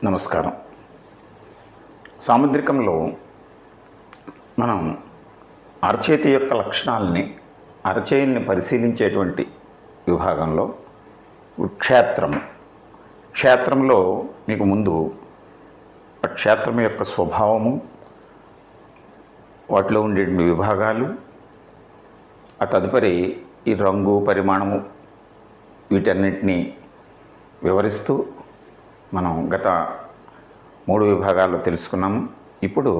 నమస్కారం. సాముద్రికంలో మనం అరచేతి యొక్క లక్షణాలని అరచేయిల్ని పరిశీలించేటువంటి విభాగంలో క్షేత్రంలో మీకు ముందు ఆ క్షేత్రం యొక్క స్వభావము, వాటిలో ఉండే విభాగాలు, ఆ తదుపరి ఈ రంగు, పరిమాణము వీటన్నిటినీ వివరిస్తూ మనం గత 3 విభాగాల్లో తెలుసుకున్నాము. ఇప్పుడు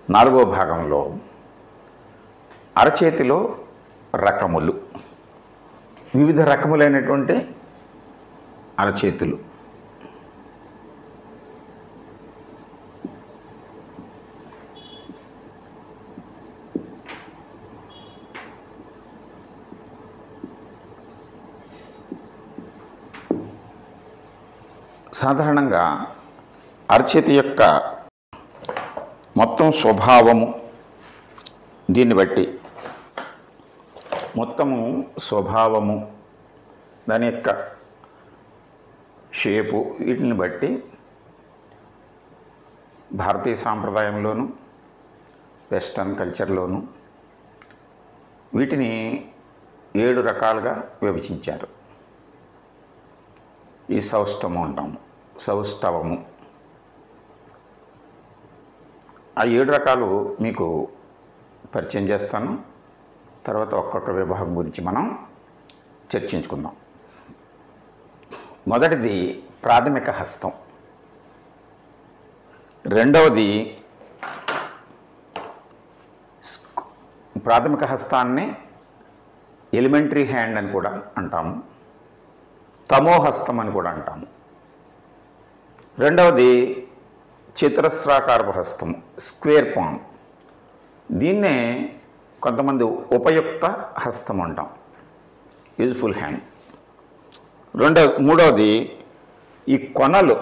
4వ భాగంలో అరచేతిలో రకములు, వివిధ రకములైనటువంటి అరచేతులు. సాధారణంగా అరచేతి యొక్క మొత్తం స్వభావము, దీన్ని బట్టి దాని యొక్క షేపు, వీటిని బట్టి భారతీయ సాంప్రదాయంలోను వెస్టర్న్ కల్చర్లోను వీటిని 7 రకాలుగా విభజించారు. ఈ సౌష్ఠవము, ఆ 7 రకాలు మీకు పరిచయం చేస్తాను. తర్వాత ఒక్కొక్క విభాగం గురించి మనం చర్చించుకుందాం. మొదటిది ప్రాథమిక హస్తం, రెండవది ప్రాథమిక హస్తాన్ని ఎలిమెంటరీ హ్యాండ్ అని కూడా అంటాము, తమోహస్తం అని కూడా అంటాము. రెండవది చతురస్రాకారపు హస్తము, స్క్వేర్ పామ్, దీన్నే కొంతమంది ఉపయుక్త హస్తం అంటాం, యూజ్ఫుల్ హ్యాండ్. మూడవది ఈ కొనలు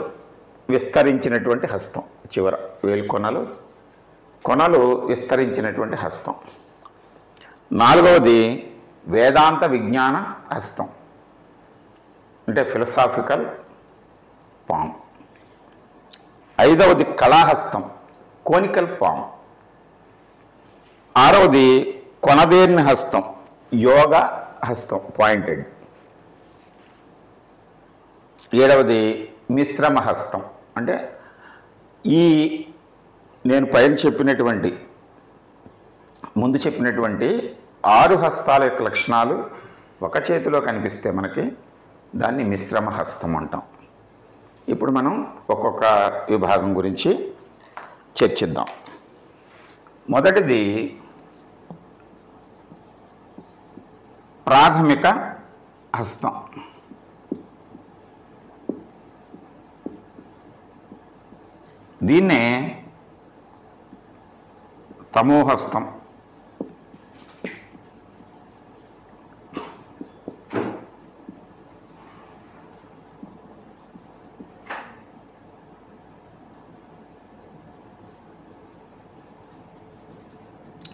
విస్తరించినటువంటి హస్తం, చివర వేలు కొనలు విస్తరించినటువంటి హస్తం. నాలుగవది వేదాంత విజ్ఞాన హస్తం, అంటే ఫిలసాఫికల్ పామ్. ఐదవది కళాహస్తం, కోనికల్ పామ్. ఆరవది కొనదేర్ని హస్తం, యోగ హస్తం, పాయింటెడ్. ఏడవది మిశ్రమ హస్తం, అంటే ఈ నేను ముందు చెప్పినటువంటి 6 హస్తాల యొక్క లక్షణాలు ఒక చేతిలో కనిపిస్తే మనకి దాన్ని మిశ్రమ హస్తం అంటాం. ఇప్పుడు మనం ఒక్కొక్క విభాగం గురించి చర్చిద్దాం. మొదటిది ప్రాథమిక హస్తం. దీన్నే తమోహస్తం,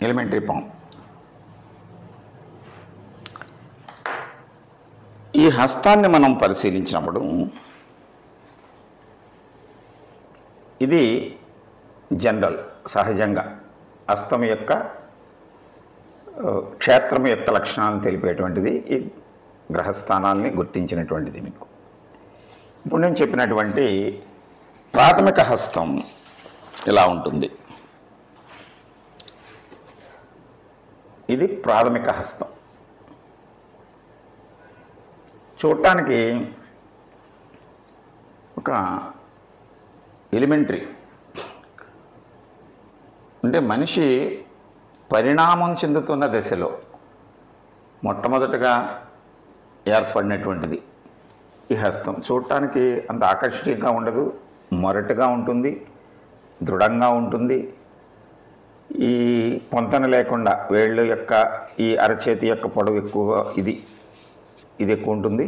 ఎలిమెంటరీ పామ్. ఈ హస్తాన్ని మనం పరిశీలించినప్పుడు ఇది జనరల్, సహజంగా హస్తం యొక్క క్షేత్రం యొక్క లక్షణాలను తెలిపేటువంటిది, ఈ గ్రహస్థానాల్ని గుర్తించినటువంటిది మీకు. ఇప్పుడు నేను చెప్పినటువంటి ప్రాథమిక హస్తం ఇలా ఉంటుంది. ఇది ప్రాథమిక హస్తం. చూడటానికి ఒక ఎలిమెంటరీ, అంటే మనిషి పరిణామం చెందుతున్న దశలో మొట్టమొదటగా ఏర్పడినటువంటిది ఈ హస్తం. చూడటానికి అంత ఆకర్షణీయంగా ఉండదు, మొరటుగా ఉంటుంది, దృఢంగా ఉంటుంది. ఈ పొంతన లేకుండా వేళ్ళు యొక్క ఈ అరచేతి యొక్క పొడవు ఎక్కువగా ఇది ఎక్కువ ఉంటుంది.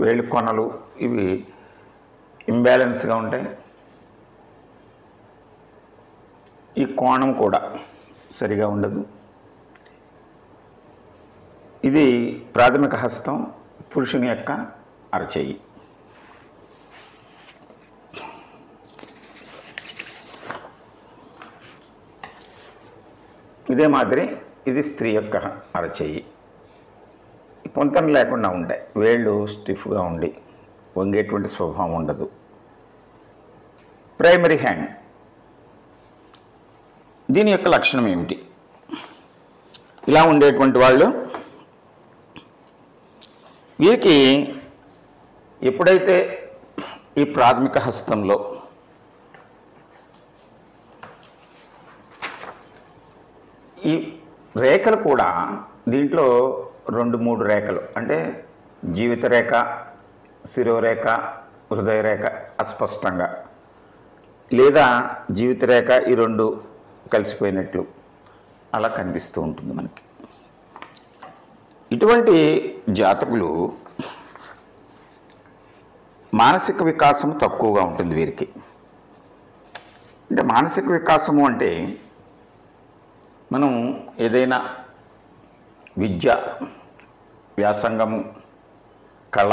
వేళ్ళు కొనలు ఇవి ఇంబ్యాలెన్స్గా ఉంటాయి. ఈ కోణం కూడా సరిగా ఉండదు. ఇది ప్రాథమిక హస్తం, పురుషుని యొక్క అరచేయి. ఇదే మాదిరి ఇది స్త్రీ యొక్క అరచేయి. పొంతన లేకుండా ఉంటాయి, వేళ్ళు స్టిఫ్గా ఉండి వంగేటువంటి స్వభావం ఉండదు. ప్రైమరీ హ్యాండ్, దీని యొక్క లక్షణం ఏమిటి? ఇలా ఉండేటువంటి వాళ్ళు, వీరికి ఎప్పుడైతే ఈ ప్రాథమిక హస్తంలో ఈ రేఖలు కూడా దీంట్లో 2-3 రేఖలు, అంటే జీవిత రేఖ, శిరోరేఖ, హృదయ రేఖ అస్పష్టంగా, లేదా జీవిత రేఖ ఈ 2 కలిసిపోయినట్లు అలా కనిపిస్తూ ఉంటుంది మనకి. ఇటువంటి జాతకులు మానసిక వికాసం తక్కువగా ఉంటుంది వీరికి. అంటే మానసిక వికాసము అంటే మనం ఏదైనా విద్య, వ్యాసంగము, కళ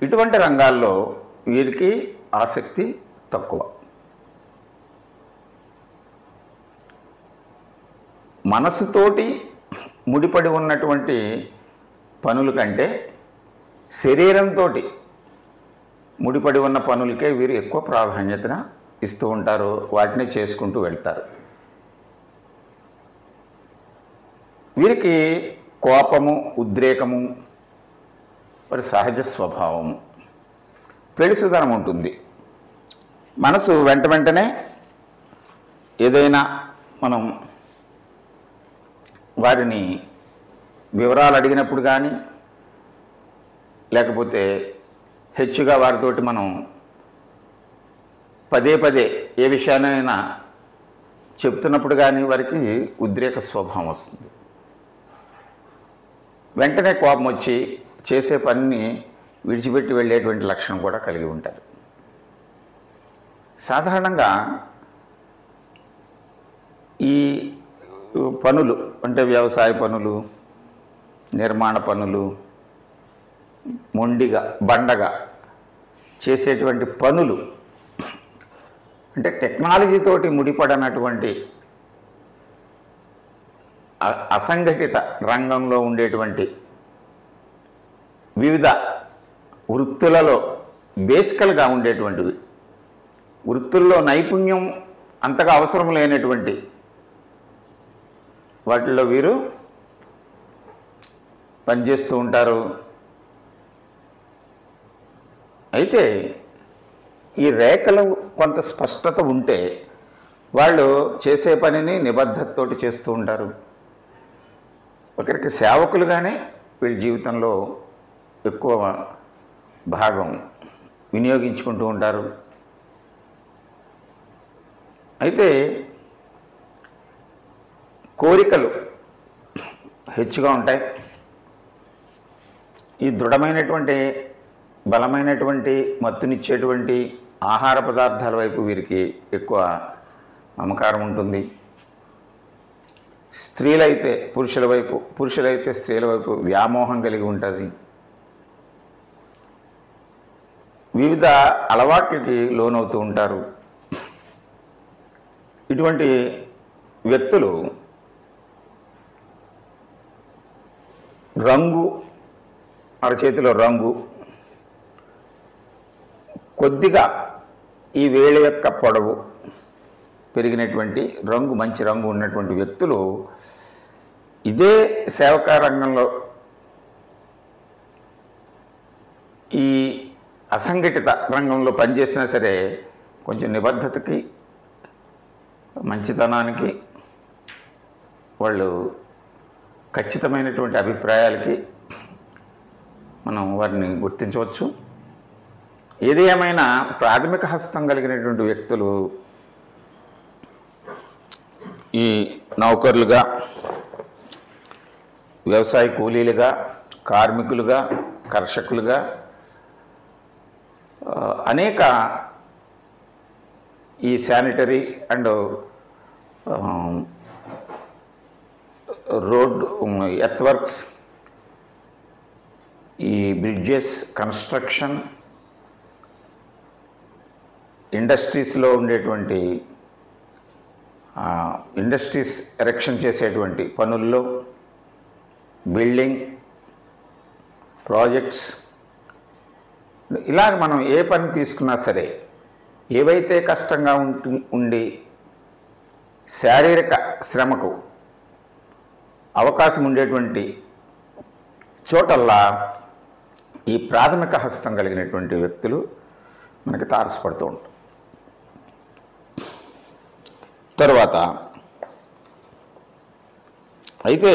ఇటువంటి రంగాల్లో వీరికి ఆసక్తి తక్కువ. మనసుతోటి ముడిపడి ఉన్నటువంటి పనుల కంటే శరీరంతో ముడిపడి ఉన్న పనులకే వీరు ఎక్కువ ప్రాధాన్యతన ఇస్తూ ఉంటారు, వాటిని చేసుకుంటూ వెళ్తారు. వీరికి కోపము, ఉద్రేకము వారి సహజ స్వభావము, పెళుసుదనం ఉంటుంది. మనసు వెంటనే ఏదైనా మనం వారిని వివరాలు అడిగినప్పుడు కానీ, లేకపోతే హెచ్చుగా వారితోటి మనం పదే ఏ విషయాన్నైనా చెప్తున్నప్పుడు కానీ వారికి ఉద్రేక స్వభావం వస్తుంది. వెంటనే కోపం వచ్చి చేసే పనిని విడిచిపెట్టి వెళ్ళేటువంటి లక్షణం కూడా కలిగి ఉంటారు. సాధారణంగా ఈ పనులు అంటే వ్యవసాయ పనులు, నిర్మాణ పనులు, మొండిగా బండగా చేసేటువంటి పనులు, అంటే టెక్నాలజీతోటి ముడిపడినటువంటి అసంఘటిత రంగంలో ఉండేటువంటి వివిధ వృత్తులలో బేసికల్గా ఉండేటువంటివి, వృత్తుల్లో నైపుణ్యం అంతగా అవసరం లేనటువంటి వాటిల్లో వీరు పనిచేస్తూ ఉంటారు. అయితే ఈ రేఖలు కొంత స్పష్టత ఉంటే వాళ్ళు చేసే పనిని నిబద్ధతతోటి చేస్తూ ఉంటారు. ఒకరికి సేవకులుగానే వీళ్ళ జీవితంలో ఎక్కువ భాగం వినియోగించుకుంటూ ఉంటారు. అయితే కోరికలు హెచ్చుగా ఉంటాయి. ఈ దృఢమైనటువంటి బలమైనటువంటి మత్తునిచ్చేటువంటి ఆహార పదార్థాల వైపు వీరికి ఎక్కువ మమకారం ఉంటుంది. స్త్రీలైతే పురుషుల వైపు, పురుషులైతే స్త్రీల వైపు వ్యామోహం కలిగి ఉంటుంది. వివిధ అలవాట్లకి లోనవుతూ ఉంటారు. ఇటువంటి వ్యక్తులు రంగు, అరచేతిలో రంగు, కొద్దిగా ఈ వేళ యొక్క పొడవు పెరిగినటువంటి రంగు, మంచి రంగు ఉన్నటువంటి వ్యక్తులు ఇదే సేవకా రంగంలో ఈ అసంఘటిత రంగంలో పనిచేసినా సరే కొంచెం నిబద్ధతకి, మంచితనానికి, వాళ్ళు ఖచ్చితమైనటువంటి అభిప్రాయాలకి మనం వారిని గుర్తించవచ్చు. ఏది ఏమైనా ప్రాథమిక హస్తం కలిగినటువంటి వ్యక్తులు ఈ నౌకర్లుగా, వ్యవసాయ కూలీలుగా, కార్మికులుగా, కర్షకులుగా అనేక ఈ sanitary and road earth works, ఈ బ్రిడ్జెస్ కన్స్ట్రక్షన్, ఇండస్ట్రీస్లో ఉండేటువంటి ఇండస్ట్రీస్ ఎరెక్షన్ చేసేటువంటి పనుల్లో, బిల్డింగ్ ప్రాజెక్ట్స్, ఇలాగ మనం ఏ పని తీసుకున్నా సరే ఏవైతే కష్టంగా ఉండి శారీరక శ్రమకు అవకాశం ఉండేటువంటి చోటల్లా ఈ ప్రాథమిక హస్తం కలిగినటువంటి వ్యక్తులు మనకి తారసపడుతూ ఉంటారు. తరువాత అయితే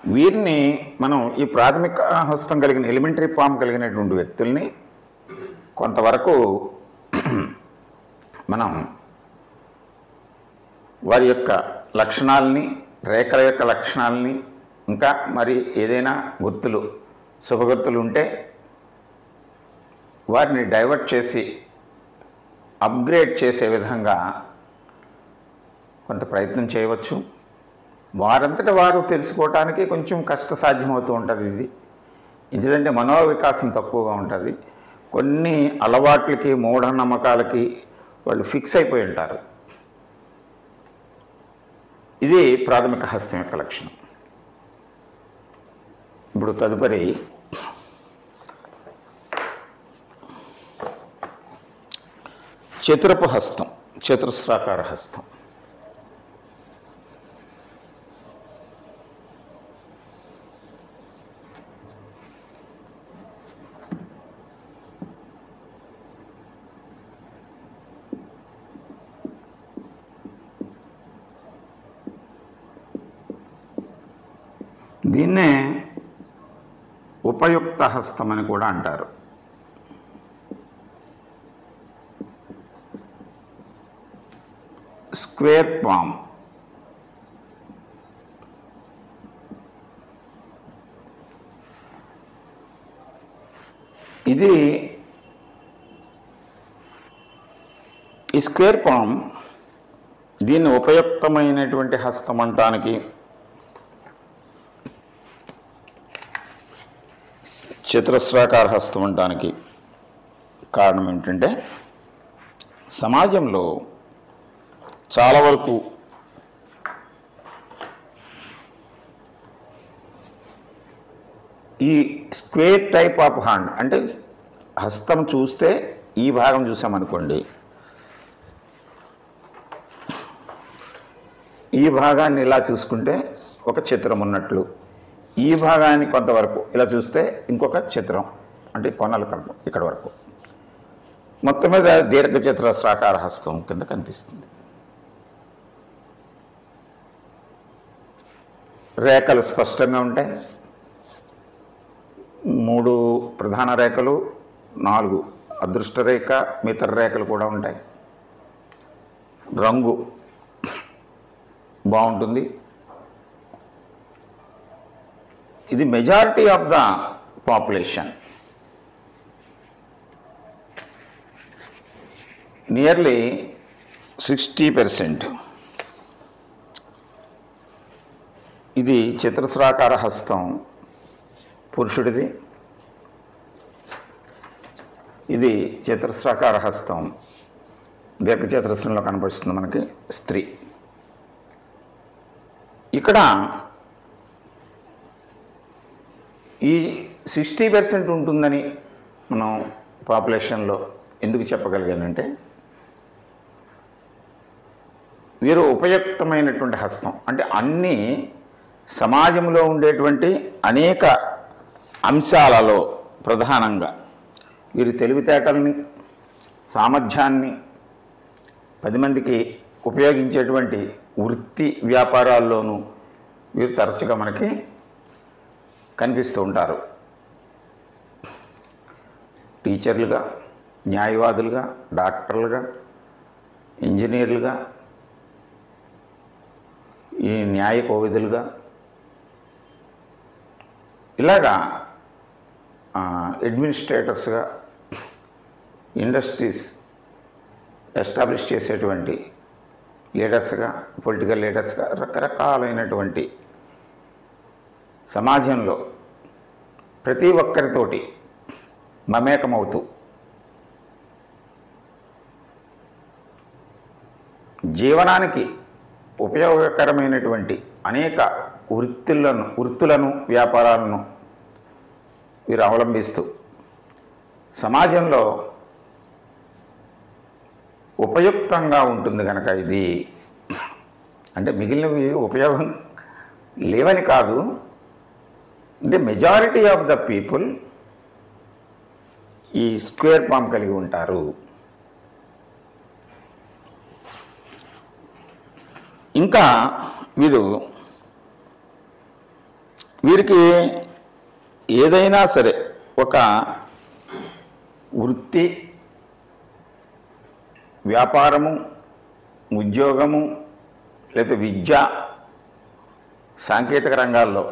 వీరిని మనం ఈ ప్రాథమిక హస్తం కలిగిన ఎలిమెంటరీ ఫామ్ కలిగినటువంటి వ్యక్తుల్ని కొంతవరకు మనం వారి యొక్క లక్షణాలని, రేఖల యొక్క లక్షణాలని, ఇంకా మరి ఏదైనా గుర్తులు, శుభగుర్తులు ఉంటే వారిని డైవర్ట్ చేసి అప్గ్రేడ్ చేసే విధంగా కొంత ప్రయత్నం చేయవచ్చు. వారంతటా వారు తెలుసుకోవటానికి కొంచెం కష్టసాధ్యమవుతూ ఉంటుంది. ఇది ఎందుకంటే మనోవికాసం తక్కువగా ఉంటుంది. కొన్ని అలవాట్లకి, మూఢనమ్మకాలకి వాళ్ళు ఫిక్స్ అయిపోయి ఉంటారు. ఇది ప్రాథమిక హస్తం యొక్క లక్షణం. ఇప్పుడు తదుపరి చతురపు హస్తం, చతురస్రాకార హస్తం. దీన్నే ఉపయుక్త హస్తం అని కూడా అంటారు. స్క్వేర్ పామ్, ఇది ఈ స్క్వేర్ పామ్ దీన్ని ఉపయుక్తమైనటువంటి హస్తం అనటానికి, చతురస్రాకార హస్తం అనటానికి కారణం ఏంటంటే సమాజంలో చాలా వరకు ఈ స్క్వేర్ టైప్ ఆఫ్ హ్యాండ్, అంటే హస్తం చూస్తే ఈ భాగం చూసామనుకోండి, ఈ భాగాన్ని ఇలా చూసుకుంటే ఒక చిత్రం ఉన్నట్లు, ఈ భాగాన్ని కొంతవరకు ఇలా చూస్తే ఇంకొక చిత్రం, అంటే కొనలు ఇక్కడ వరకు మొత్తం మీద దీర్ఘచతురస్రాకార హస్తం కింద కనిపిస్తుంది. రేఖలు స్పష్టంగా ఉంటాయి. 3 ప్రధాన రేఖలు, 4 అదృష్ట రేఖ, మిగతా రేఖలు కూడా ఉంటాయి. రంగు బాగుంటుంది. ఇది majority of the population, nearly 60%. ఇది చతురస్రాకార హస్తం పురుషుడిది, ఇది చతురస్రాకార హస్తం దీర్ఘచతురస్రంలో కనపడుతుంది మనకి స్త్రీ. ఇక్కడ ఈ 60% ఉంటుందని మనం పాపులేషన్లో ఎందుకు చెప్పగలిగానంటే, వీరు ఉపయుక్తమైనటువంటి హస్తం, అంటే అన్ని సమాజంలో ఉండేటువంటి అనేక అంశాలలో ప్రధానంగా వీరి తెలివితేటల్ని, సామర్థ్యాన్ని 10 మందికి ఉపయోగించేటువంటి వృత్తి వ్యాపారాల్లోనూ వీరు తరచుగా మనకి కనిపిస్తూ ఉంటారు. టీచర్లుగా, న్యాయవాదులుగా, డాక్టర్లుగా, ఇంజనీర్లుగా, ఈ న్యాయ కోవిదులుగా, ఇలాగా అడ్మినిస్ట్రేటర్స్గా, ఇండస్ట్రీస్ ఎస్టాబ్లిష్ చేసేటువంటి లీడర్స్గా, పొలిటికల్ లీడర్స్గా, రకరకాలైనటువంటి సమాజంలో ప్రతి ఒక్కరితోటి మమేకమవుతూ జీవనానికి ఉపయోగకరమైనటువంటి అనేక వృత్తులను వ్యాపారాలను వీరు అవలంబిస్తూ సమాజంలో ఉపయుక్తంగా ఉంటుంది కనుక ఇది అంటే మిగిలినవి ఉపయోగం లేవని కాదు, అంటే మెజారిటీ ఆఫ్ ద పీపుల్ ఈ స్క్వేర్ పామ్ కలిగి ఉంటారు. ఇంకా వీరికి ఏదైనా సరే ఒక వృత్తి, వ్యాపారము, ఉద్యోగము లేదా విద్య, సాంకేతిక రంగాల్లో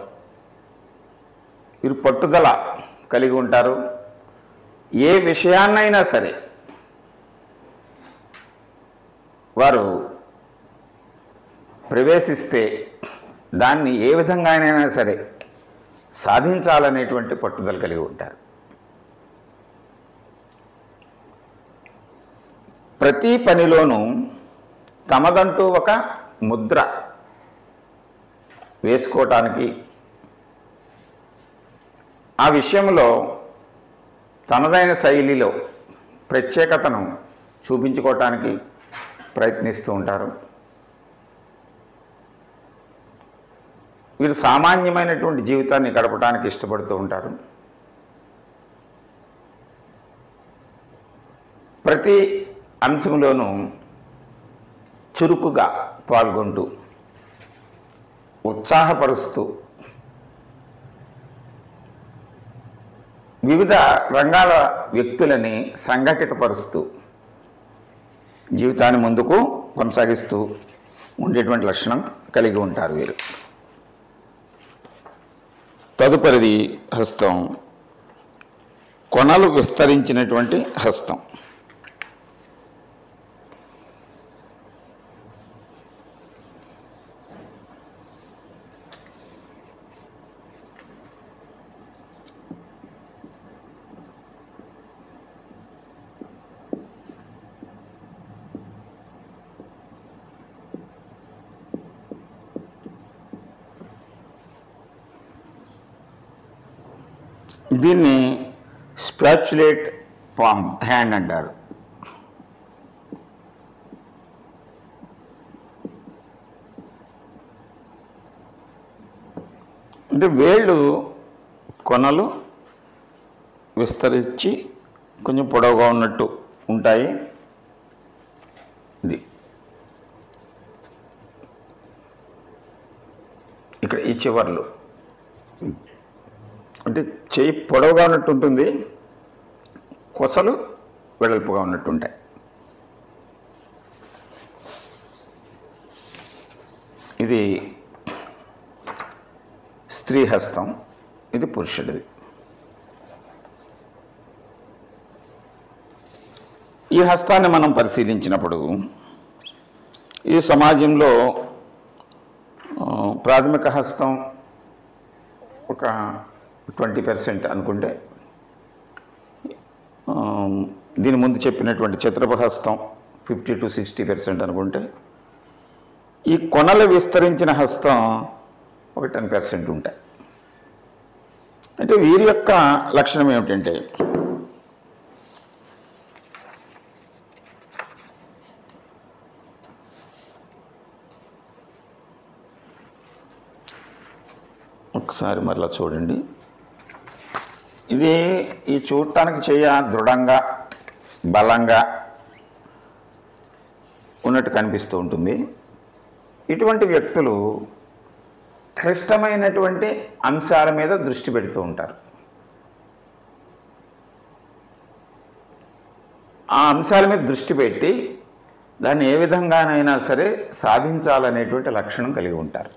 వీరు పట్టుదల కలిగి ఉంటారు. ఏ విషయాన్నైనా సరే వారు ప్రవేశిస్తే దాన్ని ఏ విధంగానైనా సరే సాధించాలనేటువంటి పట్టుదల కలిగి ఉంటారు. ప్రతి పనిలోనూ తమదంటూ ఒక ముద్ర వేసుకోవటానికి, ఆ విషయంలో తనదైన శైలిలో ప్రత్యేకతను చూపించుకోవటానికి ప్రయత్నిస్తూ ఉంటారు. వీరు సామాన్యమైనటువంటి జీవితాన్ని గడపడానికి ఇష్టపడుతూ ఉంటారు. ప్రతి అంశంలోనూ చురుకుగా పాల్గొంటూ ఉత్సాహపరుస్తూ వివిధ రంగాల వ్యక్తులని సంఘటితపరుస్తూ జీవితాన్ని ముందుకు కొనసాగిస్తూ ఉండేటువంటి లక్షణం కలిగి ఉంటారు వీరు. తదుపరిది హస్తం, కొనలు విస్తరించినటువంటి హస్తం. దీన్ని స్పాచులేట్ పామ్ హ్యాండ్ అంటారు. అంటే వేళ్ళు కొనలు విస్తరించి కొంచెం పొడవుగా ఉన్నట్టు ఉంటాయి. ఇది ఇక్కడ ఈ చివర్లు అంటే చెయ్యి పొడవుగా ఉన్నట్టు ఉంటుంది, కొసలు వెడల్పుగా ఉన్నట్టు ఉంటాయి. ఇది స్త్రీ హస్తం, ఇది పురుషుడిది. ఈ హస్తాన్ని మనం పరిశీలించినప్పుడు ఈ సమాజంలో ప్రాథమిక హస్తం ఒక 20% అనుకుంటే, దీని ముందు చెప్పినటువంటి చతురపు హస్తం 50 to 60% అనుకుంటే, ఈ కొనలు విస్తరించిన హస్తం ఒక 10% ఉంటాయి. అంటే వీరి యొక్క లక్షణం ఏమిటంటే ఒకసారి మరలా చూడండి. ఇది ఈ చూడటానికి చెయ్య దృఢంగా బలంగా ఉన్నట్టు కనిపిస్తూ ఉంటుంది. ఇటువంటి వ్యక్తులు క్లిష్టమైనటువంటి అంశాల మీద దృష్టి పెడుతూ ఉంటారు. ఆ అంశాల మీద దృష్టి పెట్టి దాన్ని ఏ విధంగానైనా సరే సాధించాలనేటువంటి లక్షణం కలిగి ఉంటారు.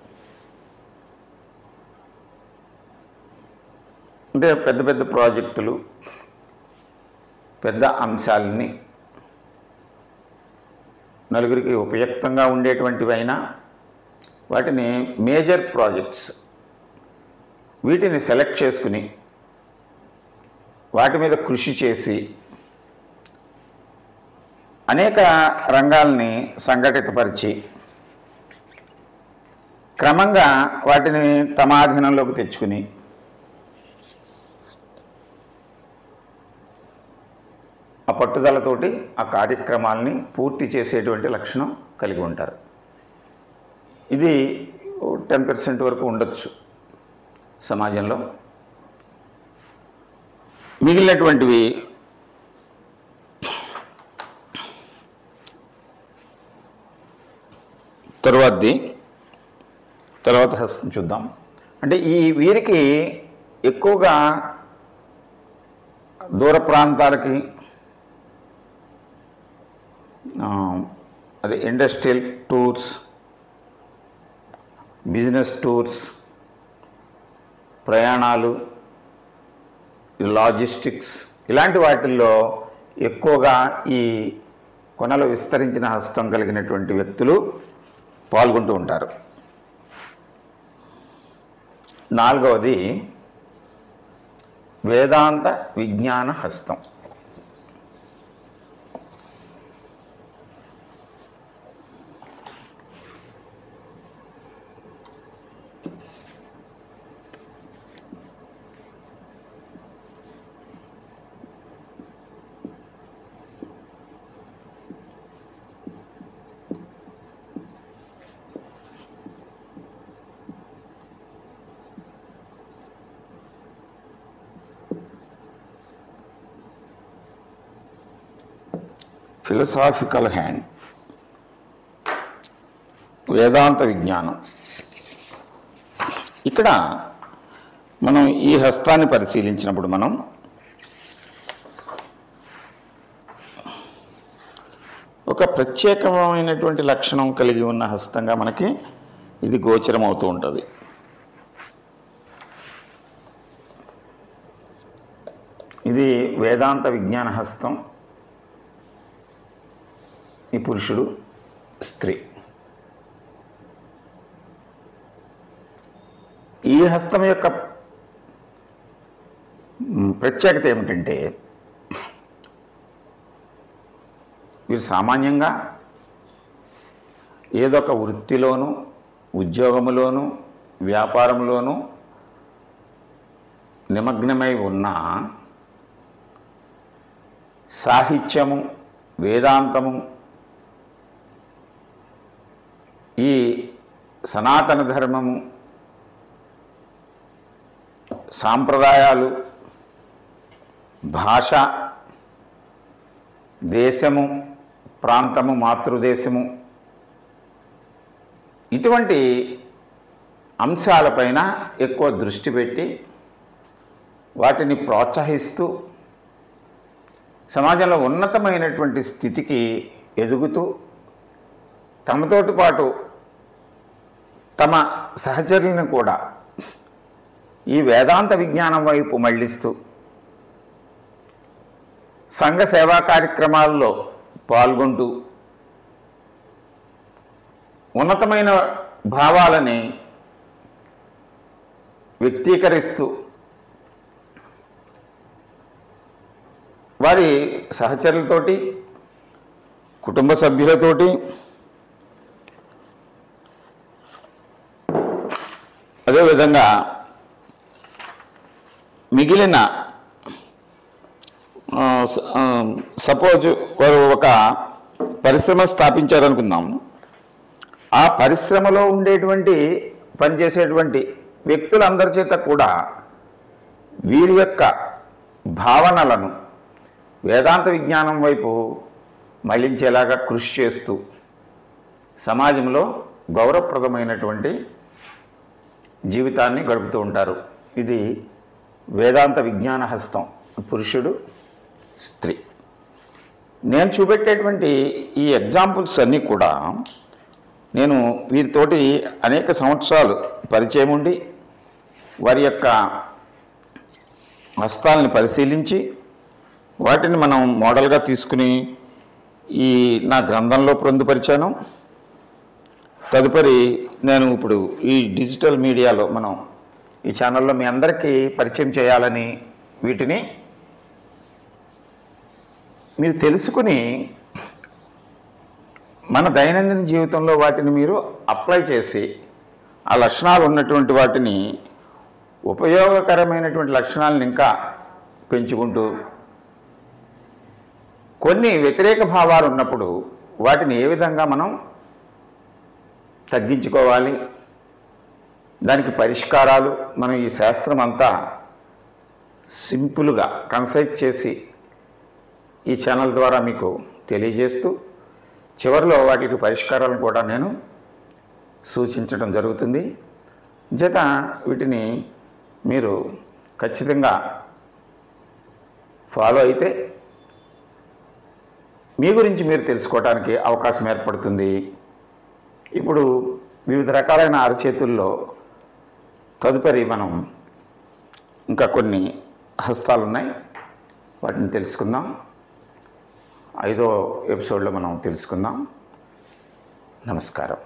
అంటే పెద్ద పెద్ద ప్రాజెక్టులు, పెద్ద అంశాలని నలుగురికి ఉపయుక్తంగా ఉండేటువంటివైనా వాటిని మేజర్ ప్రాజెక్ట్స్ వీటిని సెలెక్ట్ చేసుకుని వాటి మీద కృషి చేసి అనేక రంగాల్ని సంఘటితపరిచి క్రమంగా వాటిని తమ ఆధీనంలోకి తెచ్చుకుని ఆ పట్టుదలతోటి ఆ కార్యక్రమాలని పూర్తి చేసేటువంటి లక్షణం కలిగి ఉంటారు. ఇది 10% వరకు ఉండొచ్చు సమాజంలో. మిగిలినటువంటివి తర్వాత హస్తం చూద్దాం. అంటే వీరికి ఎక్కువగా దూర ప్రాంతాలకి అదే ఇండస్ట్రియల్ టూర్స్, బిజినెస్ టూర్స్, ప్రయాణాలు, లాజిస్టిక్స్ ఇలాంటి వాటిల్లో ఎక్కువగా ఈ కొనలు విస్తరించిన హస్తం కలిగినటువంటి వ్యక్తులు పాల్గొంటూ ఉంటారు. 4వది వేదాంత విజ్ఞాన హస్తం. ఫిలసాఫికల్ హ్యాండ్, వేదాంత విజ్ఞానం. ఇక్కడ మనం ఈ హస్తాన్ని పరిశీలించినప్పుడు మనం ఒక ప్రత్యేకమైనటువంటి లక్షణం కలిగి ఉన్న హస్తంగా మనకి ఇది గోచరం అవుతూ ఉంటుంది. ఇది వేదాంత విజ్ఞాన హస్తం. ఈ పురుషుడు, స్త్రీ. ఈ హస్తం యొక్క ప్రత్యేకత ఏమిటంటే వీరు సామాన్యంగా ఏదో ఒక వృత్తిలోనూ, ఉద్యోగములోనూ, వ్యాపారంలోనూ నిమగ్నమై ఉన్న సాహిత్యము, వేదాంతము, ఈ సనాతన ధర్మము, సాంప్రదాయాలు, భాష, దేశము, ప్రాంతము, మాతృదేశము ఇటువంటి అంశాలపైన ఎక్కువ దృష్టి పెట్టి వాటిని ప్రోత్సహిస్తూ సమాజంలో ఉన్నతమైనటువంటి స్థితికి ఎదుగుతూ తమతోటి పాటు తమ సహచరులను కూడా ఈ వేదాంత విజ్ఞానం వైపు మళ్లిస్తూ సంఘ సేవా కార్యక్రమాల్లో పాల్గొంటూ ఉన్నతమైన భావాలని వ్యక్తీకరిస్తూ వారి సహచరులతోటి, కుటుంబ సభ్యులతోటి, అదేవిధంగా మిగిలిన సపోజ్ వారు ఒక పరిశ్రమ స్థాపించారనుకుందాం. ఆ పరిశ్రమలో ఉండేటువంటి పనిచేసేటువంటి వ్యక్తులందరి చేత కూడా వీరి యొక్క భావనలను వేదాంత విజ్ఞానం వైపు మళ్లించేలాగా కృషి చేస్తూ సమాజంలో గౌరవప్రదమైనటువంటి జీవితాన్ని గడుపుతూ ఉంటారు. ఇది వేదాంత విజ్ఞాన హస్తం, పురుషుడు, స్త్రీ. నేను చూపెట్టేటువంటి ఈ ఎగ్జాంపుల్స్ అన్నీ కూడా నేను వీరితోటి అనేక సంవత్సరాలు పరిచయం ఉండి వారి యొక్క హస్తాలని పరిశీలించి వాటిని మనం మోడల్గా తీసుకుని ఈ నా గ్రంథంలో పొందుపరిచాను. తదుపరి నేను ఇప్పుడు ఈ డిజిటల్ మీడియాలో మనం ఈ ఛానల్లో మీ అందరికీ పరిచయం చేయాలని వీటిని మీరు తెలుసుకుని మన దైనందిన జీవితంలో వాటిని మీరు అప్లై చేసి ఆ లక్షణాలు ఉన్నటువంటి వాటిని ఉపయోగకరమైనటువంటి లక్షణాలను ఇంకా పెంచుకుంటూ, కొన్ని వ్యతిరేక భావాలు ఉన్నప్పుడు వాటిని ఏ విధంగా మనం తగ్గించుకోవాలి, దానికి పరిష్కారాలు మనం ఈ శాస్త్రం అంతా సింపుల్గా కన్సైజ్ చేసి ఈ ఛానల్ ద్వారా మీకు తెలియజేస్తూ, చివరిలో వాటికి పరిష్కారాలను కూడా నేను సూచించడం జరుగుతుంది. జత వీటిని మీరు ఖచ్చితంగా ఫాలో అయితే మీ గురించి మీరు తెలుసుకోవడానికి అవకాశం ఏర్పడుతుంది. ఇప్పుడు వివిధ రకాలైన అరచేతుల్లో తదుపరి మనం ఇంకా కొన్ని హస్తాలు ఉన్నాయి, వాటిని తెలుసుకుందాం. 5వ ఎపిసోడ్లో మనం తెలుసుకుందాం. నమస్కారం.